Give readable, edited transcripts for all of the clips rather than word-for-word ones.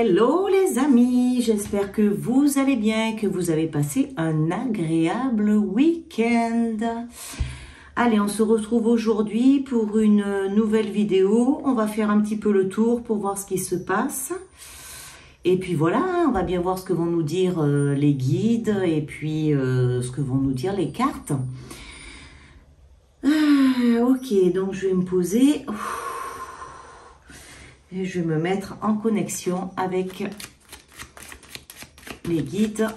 Hello les amis, j'espère que vous allez bien, que vous avez passé un agréable week-end. Allez, on se retrouve aujourd'hui pour une nouvelle vidéo. On va faire un petit peu le tour pour voir ce qui se passe. Et puis voilà, on va bien voir ce que vont nous dire les guides et puis ce que vont nous dire les cartes. Ok, donc je vais me poser. Et je vais me mettre en connexion avec les guides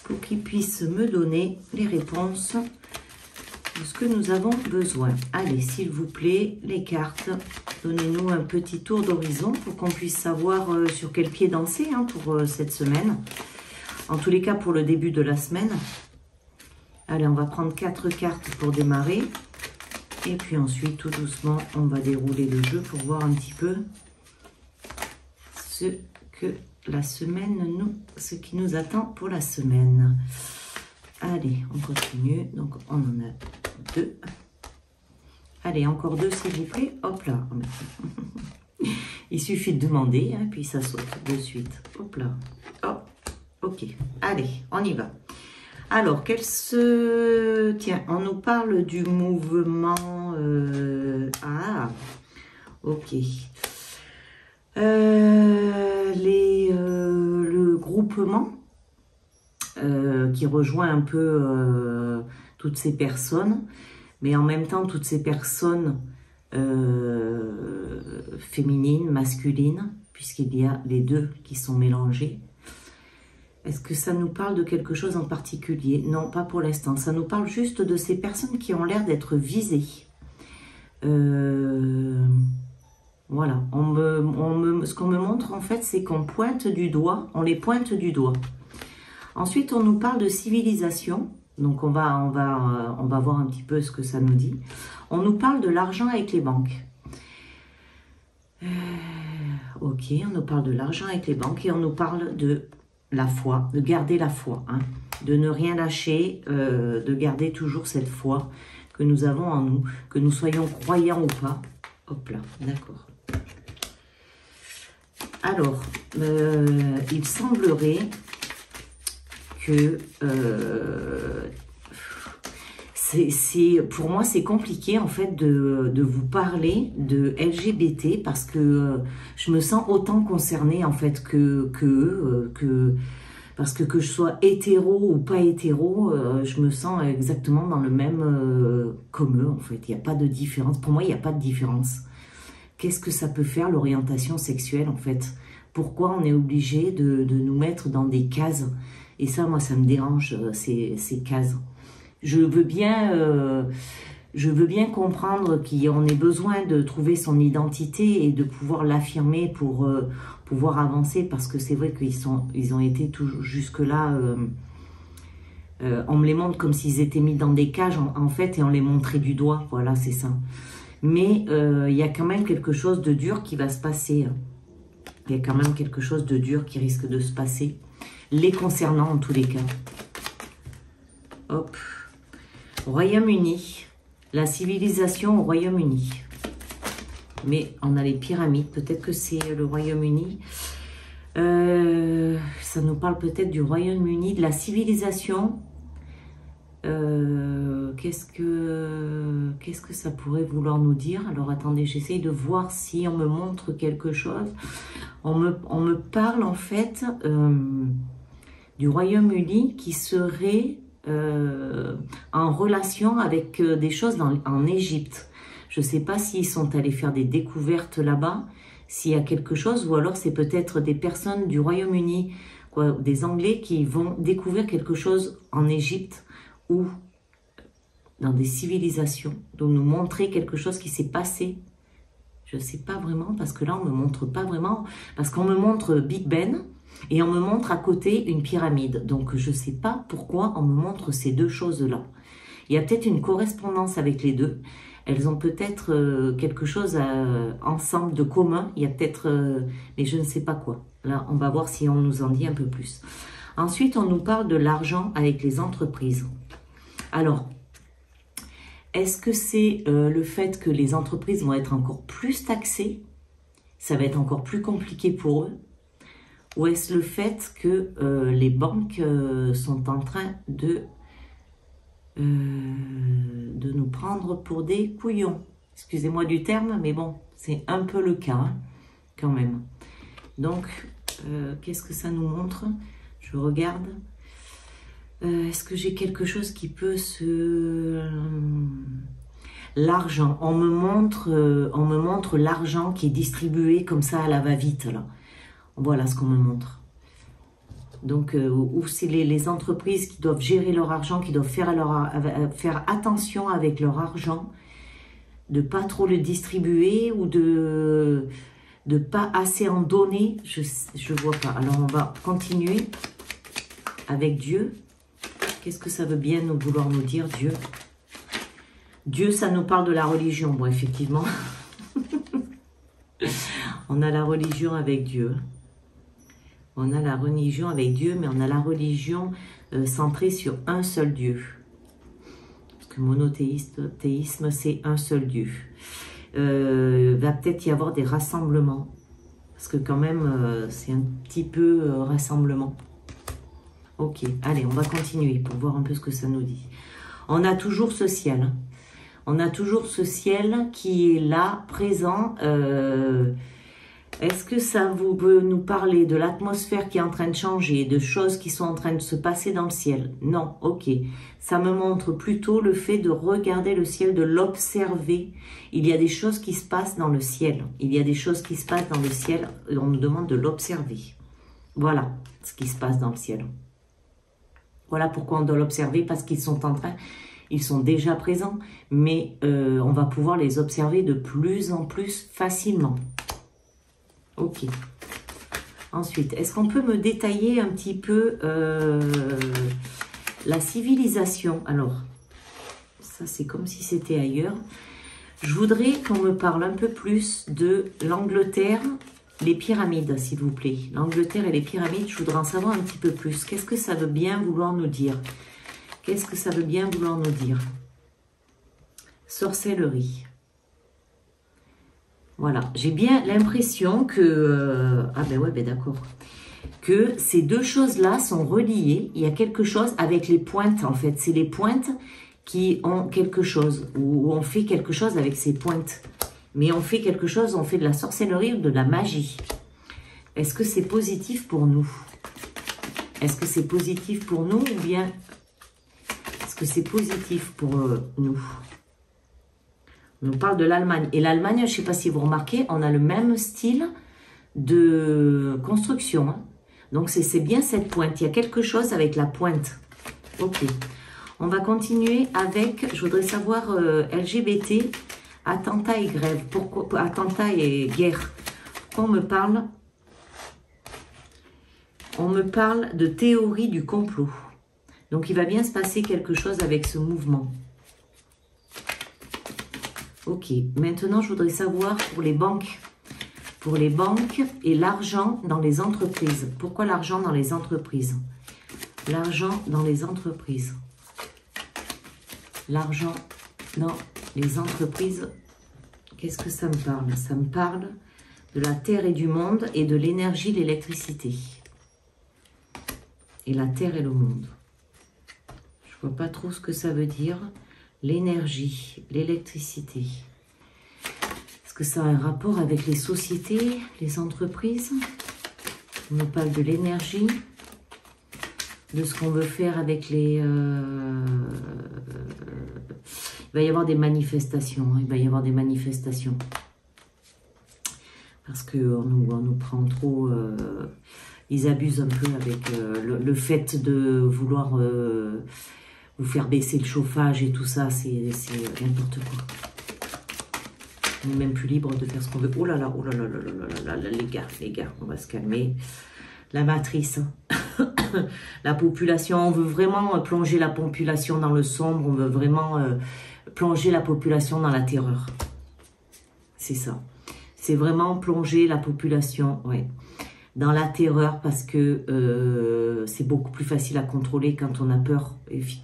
pour qu'ils puissent me donner les réponses de ce que nous avons besoin. Allez, s'il vous plaît, les cartes, donnez-nous un petit tour d'horizon pour qu'on puisse savoir sur quel pied danser pour cette semaine. En tous les cas, pour le début de la semaine. Allez, on va prendre 4 cartes pour démarrer. Et puis ensuite, tout doucement, on va dérouler le jeu pour voir un petit peu ce que la semaine ce qui nous attend pour la semaine. Allez, on continue. Donc, on en a 2. Allez, encore 2, s'il vous plaît. Hop là. Il suffit de demander, puis ça saute de suite. Hop là. Hop. Ok. Allez, on y va. Alors, tiens, on nous parle du mouvement... ok. Le groupement qui rejoint un peu toutes ces personnes, mais en même temps, toutes ces personnes féminines, masculines, puisqu'il y a les deux qui sont mélangés. Est-ce que ça nous parle de quelque chose en particulier? Non, pas pour l'instant. Ça nous parle juste de ces personnes qui ont l'air d'être visées. Voilà. Ce qu'on me montre, en fait, c'est qu'on pointe du doigt. On les pointe du doigt. Ensuite, on nous parle de civilisation. Donc, on va voir un petit peu ce que ça nous dit. On nous parle de l'argent avec les banques. Ok, on nous parle de l'argent avec les banques et on nous parle de... la foi, de garder la foi, de ne rien lâcher, de garder toujours cette foi que nous avons en nous, que nous soyons croyants ou pas. Hop là, d'accord. Alors, il semblerait que pour moi, c'est compliqué en fait de vous parler de LGBT parce que je me sens autant concernée en fait parce que je sois hétéro ou pas hétéro, je me sens exactement dans le même comme eux en fait. Il n'y a pas de différence. Pour moi, il n'y a pas de différence. Qu'est-ce que ça peut faire l'orientation sexuelle en fait? Pourquoi on est obligé de nous mettre dans des cases? Et ça, moi, ça me dérange ces cases. Je veux bien comprendre qu'on ait besoin de trouver son identité et de pouvoir l'affirmer pour pouvoir avancer, parce que c'est vrai qu'ils ont été jusque-là, on me les montre comme s'ils étaient mis dans des cages en fait, et on les montrait du doigt, voilà, c'est ça. Mais il y a quand même quelque chose de dur qui va se passer. Il y a quand même quelque chose de dur qui risque de se passer, les concernant en tous les cas. Hop. Royaume-Uni, la civilisation au Royaume-Uni. Mais on a les pyramides, peut-être que c'est le Royaume-Uni. Ça nous parle peut-être du Royaume-Uni, de la civilisation. Qu'est-ce que ça pourrait vouloir nous dire? Alors attendez, j'essaye de voir si on me montre quelque chose. On me parle en fait du Royaume-Uni qui serait... en relation avec des choses en Égypte. Je ne sais pas s'ils sont allés faire des découvertes là-bas, s'il y a quelque chose, ou alors c'est peut-être des personnes du Royaume-Uni, des Anglais qui vont découvrir quelque chose en Égypte ou dans des civilisations, donc nous montrer quelque chose qui s'est passé. Je ne sais pas vraiment, parce que là on ne me montre pas vraiment, parce qu'on me montre Big Ben, et on me montre à côté une pyramide. Donc, je ne sais pas pourquoi on me montre ces deux choses-là. Il y a peut-être une correspondance avec les deux. Elles ont peut-être quelque chose ensemble de commun. Il y a peut-être... mais je ne sais pas quoi. Là, on va voir si on nous en dit un peu plus. Ensuite, on nous parle de l'argent avec les entreprises. Alors, est-ce que c'est le fait que les entreprises vont être encore plus taxées? ça va être encore plus compliqué pour eux? Ou est-ce le fait que les banques sont en train de nous prendre pour des couillons? Excusez-moi du terme, mais bon, c'est un peu le cas, hein, quand même. Donc, qu'est-ce que ça nous montre? Je regarde. Est-ce que j'ai quelque chose qui peut se... L'argent. On me montre l'argent qui est distribué comme ça à la va-vite, là. Voilà ce qu'on me montre. Donc, où c'est les entreprises qui doivent gérer leur argent, qui doivent faire attention avec leur argent, de pas trop le distribuer ou de pas assez en donner. Je vois pas. Alors, on va continuer avec Dieu. Qu'est-ce que ça veut bien vouloir nous dire, Dieu? Dieu, ça nous parle de la religion. Bon, effectivement, on a la religion avec Dieu. On a la religion avec Dieu, mais on a la religion centrée sur un seul Dieu. Parce que monothéisme, c'est un seul Dieu. Va peut-être y avoir des rassemblements. Parce que quand même, c'est un petit peu rassemblement. Ok, allez, on va continuer pour voir un peu ce que ça nous dit. On a toujours ce ciel. Hein. On a toujours ce ciel qui est là, présent. Est-ce que ça vous peut nous parler de l'atmosphère qui est en train de changer, de choses qui sont en train de se passer dans le ciel? Non, ok. Ça me montre plutôt le fait de regarder le ciel, de l'observer. Il y a des choses qui se passent dans le ciel. Il y a des choses qui se passent dans le ciel. On nous demande de l'observer. Voilà ce qui se passe dans le ciel. Voilà pourquoi on doit l'observer, parce qu'ils sont en train, ils sont déjà présents, mais on va pouvoir les observer de plus en plus facilement. Ok. Ensuite, est-ce qu'on peut me détailler un petit peu la civilisation? Alors, ça c'est comme si c'était ailleurs. Je voudrais qu'on me parle un peu plus de l'Angleterre, les pyramides, s'il vous plaît. L'Angleterre et les pyramides, je voudrais en savoir un petit peu plus. Qu'est-ce que ça veut bien vouloir nous dire? Qu'est-ce que ça veut bien vouloir nous dire? Sorcellerie. Voilà, j'ai bien l'impression que... ah ben ouais, ben d'accord. Que ces deux choses-là sont reliées. Il y a quelque chose avec les pointes, en fait. C'est les pointes qui ont quelque chose. Ou on fait quelque chose avec ces pointes. Mais on fait quelque chose, on fait de la sorcellerie ou de la magie. Est-ce que c'est positif pour nous? Est-ce que c'est positif pour nous ou bien est-ce que c'est positif pour nous? On nous parle de l'Allemagne. Et l'Allemagne, je ne sais pas si vous remarquez, on a le même style de construction. Hein. Donc, c'est bien cette pointe. Il y a quelque chose avec la pointe. Ok. On va continuer avec, je voudrais savoir, LGBT, attentat et grève. Pourquoi attentat et guerre? Pourquoi on me parle? On me parle de théorie du complot. Donc, il va bien se passer quelque chose avec ce mouvement. Ok, maintenant je voudrais savoir pour les banques et l'argent dans les entreprises. Pourquoi l'argent dans les entreprises? L'argent dans les entreprises. L'argent dans les entreprises. Qu'est-ce que ça me parle? Ça me parle de la terre et du monde et de l'énergie, l'électricité. Et la terre et le monde. Je vois pas trop ce que ça veut dire. L'énergie, l'électricité. Est-ce que ça a un rapport avec les sociétés, les entreprises? On nous parle de l'énergie, de ce qu'on veut faire avec les... Il va y avoir des manifestations, hein, il va y avoir des manifestations. Parce qu'on nous prend trop... ils abusent un peu avec le fait de vouloir... vous faire baisser le chauffage et tout ça, c'est n'importe quoi. On n'est même plus libre de faire ce qu'on veut. Oh là là, oh là là, là, là, là, là, les gars, on va se calmer. La matrice, la population, on veut vraiment plonger la population dans le sombre, on veut vraiment plonger la population dans la terreur. C'est ça. C'est vraiment plonger la population, ouais, dans la terreur parce que c'est beaucoup plus facile à contrôler quand on a peur,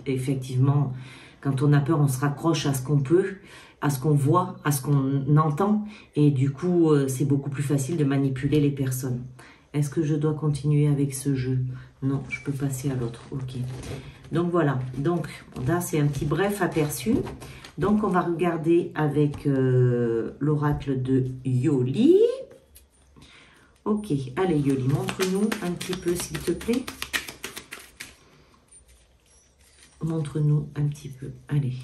effectivement, Quand on a peur, on se raccroche à ce qu'on peut, à ce qu'on voit, à ce qu'on entend. Et du coup, c'est beaucoup plus facile de manipuler les personnes. Est-ce que je dois continuer avec ce jeu? Non, je peux passer à l'autre. Ok. Donc voilà. Donc là, c'est un petit bref aperçu. Donc on va regarder avec l'oracle de Yoli. Ok. Allez Yoli, montre-nous un petit peu s'il te plaît. Montre-nous un petit peu. Allez.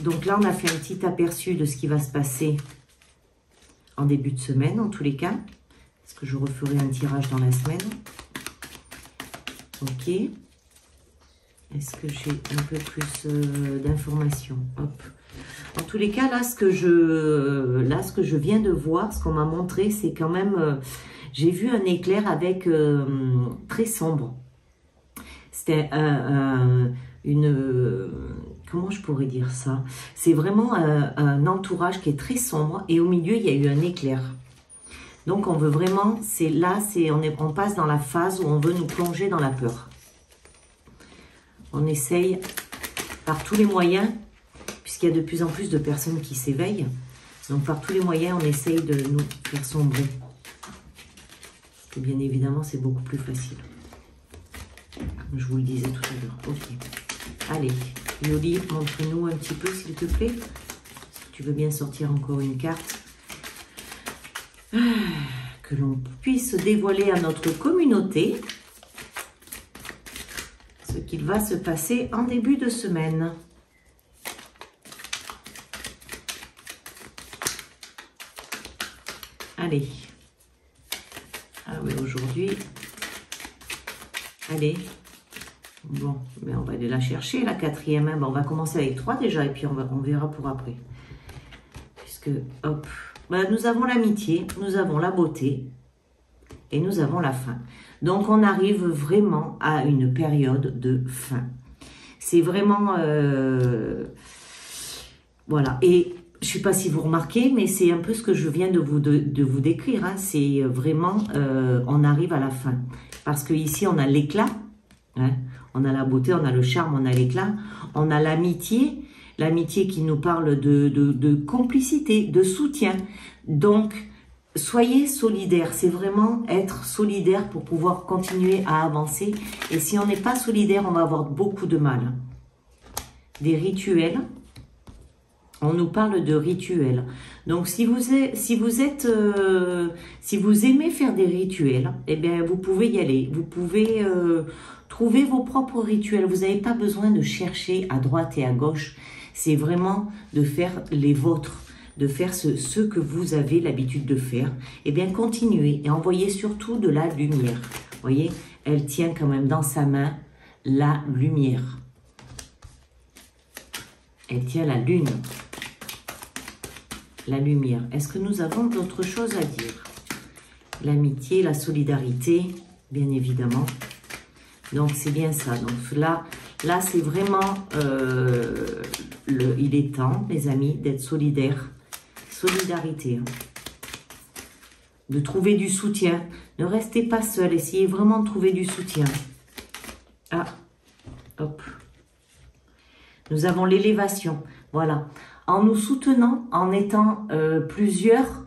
Donc là, on a fait un petit aperçu de ce qui va se passer en début de semaine, en tous les cas. Est-ce que je referai un tirage dans la semaine? Ok. Est-ce que j'ai un peu plus d'informations? Hop. En tous les cas, là, ce que je viens de voir, ce qu'on m'a montré, c'est quand même... j'ai vu un éclair avec très sombre. C'était comment je pourrais dire ça? C'est vraiment un entourage qui est très sombre et au milieu, il y a eu un éclair. Donc, on veut vraiment... on passe dans la phase où on veut nous plonger dans la peur. On essaye par tous les moyens, puisqu'il y a de plus en plus de personnes qui s'éveillent. Donc, par tous les moyens, on essaye de nous faire sombrer. Et bien évidemment, c'est beaucoup plus facile. Comme je vous le disais tout à l'heure. Ok. Allez, Yoli, montre-nous un petit peu, s'il te plaît. Est-ce que tu veux bien sortir encore une carte? Que l'on puisse dévoiler à notre communauté ce qu'il va se passer en début de semaine. Allez. Ah oui, aujourd'hui. Allez. Bon, mais on va aller la chercher, la quatrième. Hein. Bon, on va commencer avec 3 déjà, et puis on verra pour après. Puisque, hop, ben, nous avons l'amitié, nous avons la beauté, et nous avons la fin. Donc, on arrive vraiment à une période de fin. C'est vraiment... voilà. Et je ne sais pas si vous remarquez, mais c'est un peu ce que je viens de vous décrire. Hein. C'est vraiment... on arrive à la fin. Parce qu'ici, on a l'éclat. Hein. On a la beauté, on a le charme, on a l'éclat. On a l'amitié. L'amitié qui nous parle de complicité, de soutien. Donc... soyez solidaires, c'est vraiment être solidaire pour pouvoir continuer à avancer. Et si on n'est pas solidaire, on va avoir beaucoup de mal. Des rituels, on nous parle de rituels. Donc si vous aimez faire des rituels, eh bien vous pouvez y aller. Vous pouvez trouver vos propres rituels. Vous n'avez pas besoin de chercher à droite et à gauche. C'est vraiment de faire les vôtres. De faire ce que vous avez l'habitude de faire, eh bien, continuez et envoyez surtout de la lumière. Vous voyez, elle tient quand même dans sa main la lumière. Elle tient la lune. La lumière. Est-ce que nous avons d'autres choses à dire? L'amitié, la solidarité, bien évidemment. Donc, c'est bien ça. Donc, là c'est vraiment... il est temps, les amis, d'être solidaires. Solidarité, hein. De trouver du soutien. Ne restez pas seul, essayez vraiment de trouver du soutien. Ah, hop. Nous avons l'élévation, voilà. En nous soutenant, en étant plusieurs,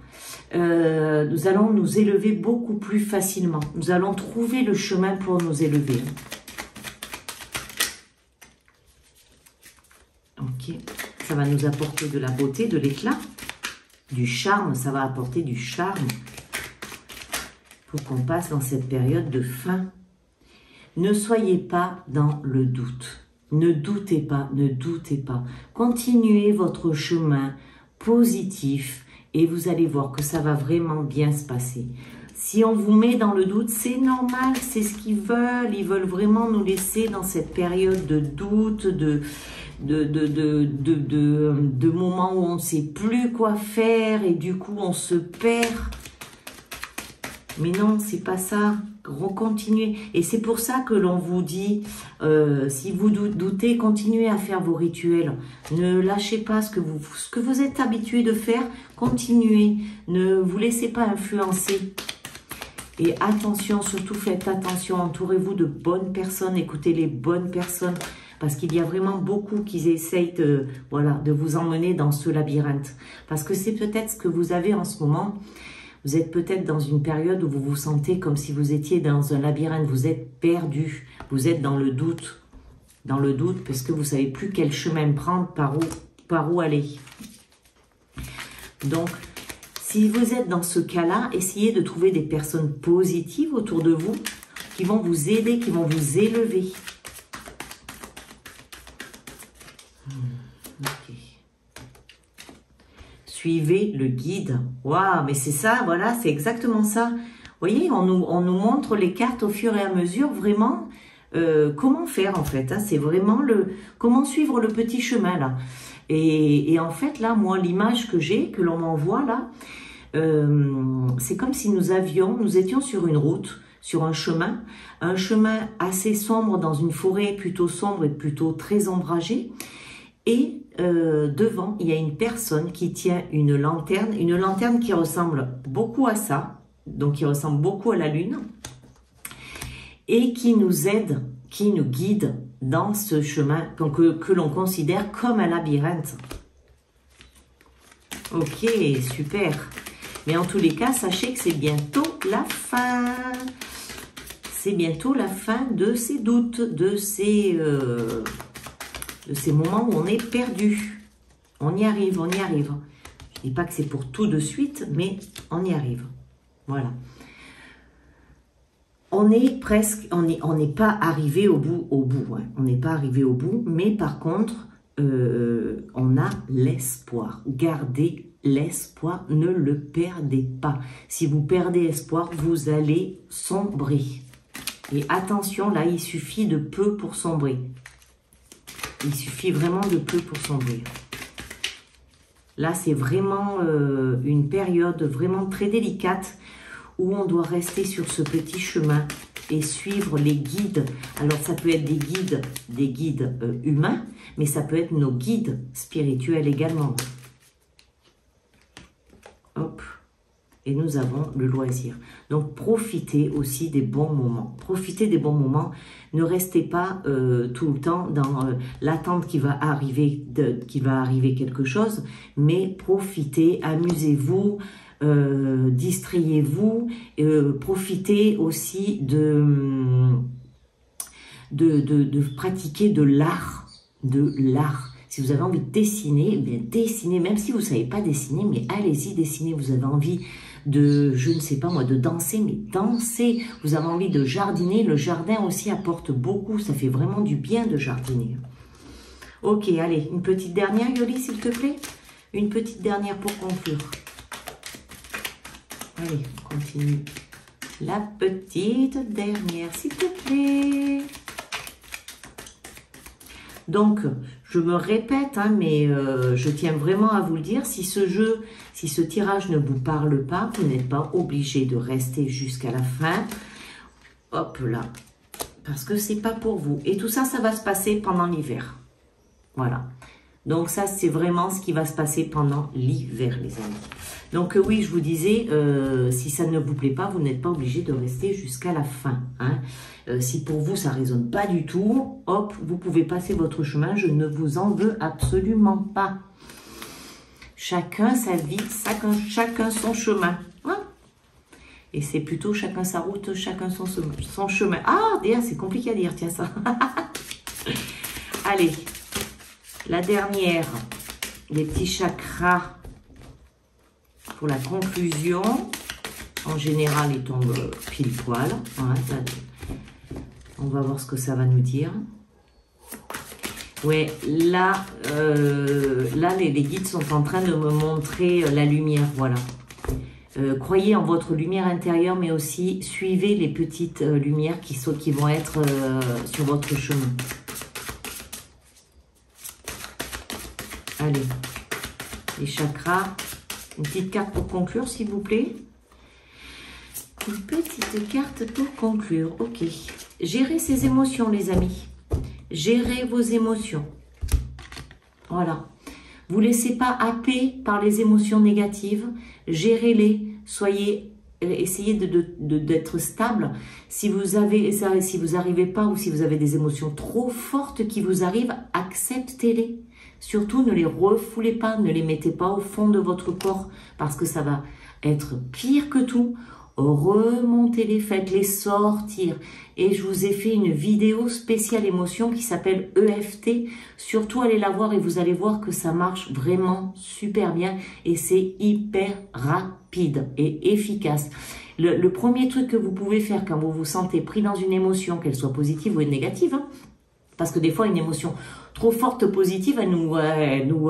nous allons nous élever beaucoup plus facilement. Nous allons trouver le chemin pour nous élever. Ok, ça va nous apporter de la beauté, de l'éclat. Du charme, ça va apporter du charme pour qu'on passe dans cette période de fin. Ne soyez pas dans le doute. Ne doutez pas, ne doutez pas. Continuez votre chemin positif et vous allez voir que ça va vraiment bien se passer. Si on vous met dans le doute, c'est normal, c'est ce qu'ils veulent. Ils veulent vraiment nous laisser dans cette période de doute, de moments où on ne sait plus quoi faire et du coup on se perd. Mais non, c'est pas ça. Continuez. Et c'est pour ça que l'on vous dit, si vous doutez, continuez à faire vos rituels. Ne lâchez pas ce que vous êtes habitué de faire. Continuez. Ne vous laissez pas influencer. Et attention, surtout faites attention, entourez-vous de bonnes personnes, écoutez les bonnes personnes, parce qu'il y a vraiment beaucoup qui essayent de, voilà, de vous emmener dans ce labyrinthe. Parce que c'est peut-être ce que vous avez en ce moment. Vous êtes peut-être dans une période où vous vous sentez comme si vous étiez dans un labyrinthe, vous êtes perdu, vous êtes dans le doute parce que vous ne savez plus quel chemin prendre, par où aller. Donc, si vous êtes dans ce cas-là, essayez de trouver des personnes positives autour de vous qui vont vous aider, qui vont vous élever. Ok. Suivez le guide. Waouh, mais c'est ça, voilà, c'est exactement ça. Vous voyez, on nous montre les cartes au fur et à mesure, vraiment, comment faire en fait. Hein, c'est vraiment comment suivre le petit chemin là. Et en fait, là, moi, l'image que j'ai, que l'on m'envoie là, c'est comme si nous étions sur une route, sur un chemin assez sombre dans une forêt plutôt sombre et plutôt très ombragée. Et devant, il y a une personne qui tient une lanterne qui ressemble beaucoup à ça, donc qui ressemble beaucoup à la lune, et qui nous aide, qui nous guide dans ce chemin que l'on considère comme un labyrinthe. Ok, super. Mais en tous les cas, sachez que c'est bientôt la fin. C'est bientôt la fin de ces doutes, de ces moments où on est perdu. On y arrive, on y arrive. Je ne dis pas que c'est pour tout de suite, mais on y arrive. Voilà. On est presque, on n'est pas arrivé au bout, hein. On n'est pas arrivé au bout, mais par contre, on a l'espoir. Gardez l'espoir, ne le perdez pas. Si vous perdez espoir, vous allez sombrer. Et attention, là, il suffit de peu pour sombrer. Il suffit vraiment de peu pour sombrer. Là, c'est vraiment une période vraiment très délicate où on doit rester sur ce petit chemin et suivre les guides. Alors, ça peut être des guides humains, mais ça peut être nos guides spirituels également. Hop. Et nous avons le loisir. Donc, profitez aussi des bons moments. Profitez des bons moments. Ne restez pas tout le temps dans l'attente qu'il va arriver quelque chose, mais profitez, amusez-vous, distrayez-vous, profitez aussi de pratiquer de l'art. Si vous avez envie de dessiner, bien dessinez, même si vous ne savez pas dessiner, mais allez-y, dessinez. Vous avez envie de, je ne sais pas moi, de danser, mais dansez. Vous avez envie de jardiner, le jardin aussi apporte beaucoup, ça fait vraiment du bien de jardiner. Ok, allez, une petite dernière, Yoli, s'il te plaît. Une petite dernière pour conclure. Allez, on continue. La petite dernière, s'il te plaît. Donc, je me répète, hein, mais je tiens vraiment à vous le dire, si ce tirage ne vous parle pas, vous n'êtes pas obligé de rester jusqu'à la fin. Hop là, parce que c'est pas pour vous. Et tout ça, ça va se passer pendant l'hiver. Voilà. Donc ça, c'est vraiment ce qui va se passer pendant l'hiver, les amis. Donc oui, je vous disais, si ça ne vous plaît pas, vous n'êtes pas obligé de rester jusqu'à la fin. Hein. Si pour vous, ça ne résonne pas du tout, hop, vous pouvez passer votre chemin. Je ne vous en veux absolument pas. Chacun sa vie, chacun son chemin. Hein. Et c'est plutôt chacun sa route, chacun son chemin. Ah, d'ailleurs, c'est compliqué à dire, tiens ça. Allez. La dernière, les petits chakras pour la conclusion. En général, ils tombent pile poil. Hein, on va voir ce que ça va nous dire. Ouais, là, les guides sont en train de me montrer la lumière, voilà. Croyez en votre lumière intérieure, mais aussi suivez les petites lumières qui vont être sur votre chemin. Allez, les chakras. Une petite carte pour conclure, s'il vous plaît. Une petite carte pour conclure. Ok. Gérez ses émotions, les amis. Gérez vos émotions. Voilà. Vous ne laissez pas happer par les émotions négatives. Gérez-les. Soyez essayez d'être stable. Si vous n'arrivez pas ou si vous avez des émotions trop fortes qui vous arrivent, acceptez-les. Surtout, ne les refoulez pas, ne les mettez pas au fond de votre corps parce que ça va être pire que tout. Remontez-les, faites-les sortir. Et je vous ai fait une vidéo spéciale émotion qui s'appelle EFT. Surtout, allez la voir et vous allez voir que ça marche vraiment super bien et c'est hyper rapide et efficace. Le premier truc que vous pouvez faire quand vous vous sentez pris dans une émotion, qu'elle soit positive ou négative, hein, parce que des fois, une émotion trop forte positive, elle nous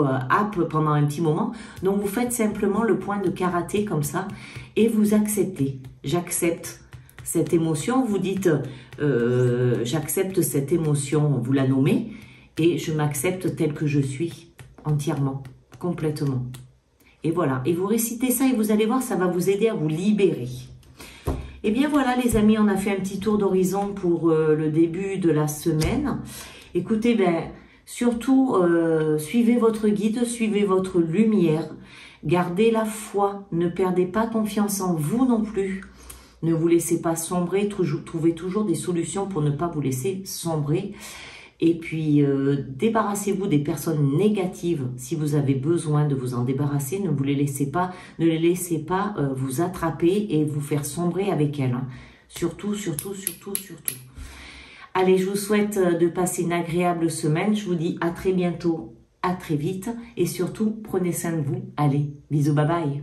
happe pendant un petit moment. Donc, vous faites simplement le point de karaté comme ça et vous acceptez. J'accepte cette émotion. Vous dites, j'accepte cette émotion, vous la nommez et je m'accepte tel que je suis entièrement, complètement. Et voilà. Et vous récitez ça et vous allez voir, ça va vous aider à vous libérer. Et bien voilà les amis, on a fait un petit tour d'horizon pour le début de la semaine. Écoutez, surtout suivez votre guide, suivez votre lumière, gardez la foi, ne perdez pas confiance en vous non plus. Ne vous laissez pas sombrer, trouvez toujours des solutions pour ne pas vous laisser sombrer. Et puis, débarrassez-vous des personnes négatives. Si vous avez besoin de vous en débarrasser, ne les laissez pas vous attraper et vous faire sombrer avec elles. Hein. Surtout, surtout, surtout, surtout. Allez, je vous souhaite de passer une agréable semaine. Je vous dis à très bientôt, à très vite. Et surtout, prenez soin de vous. Allez, bisous, bye bye.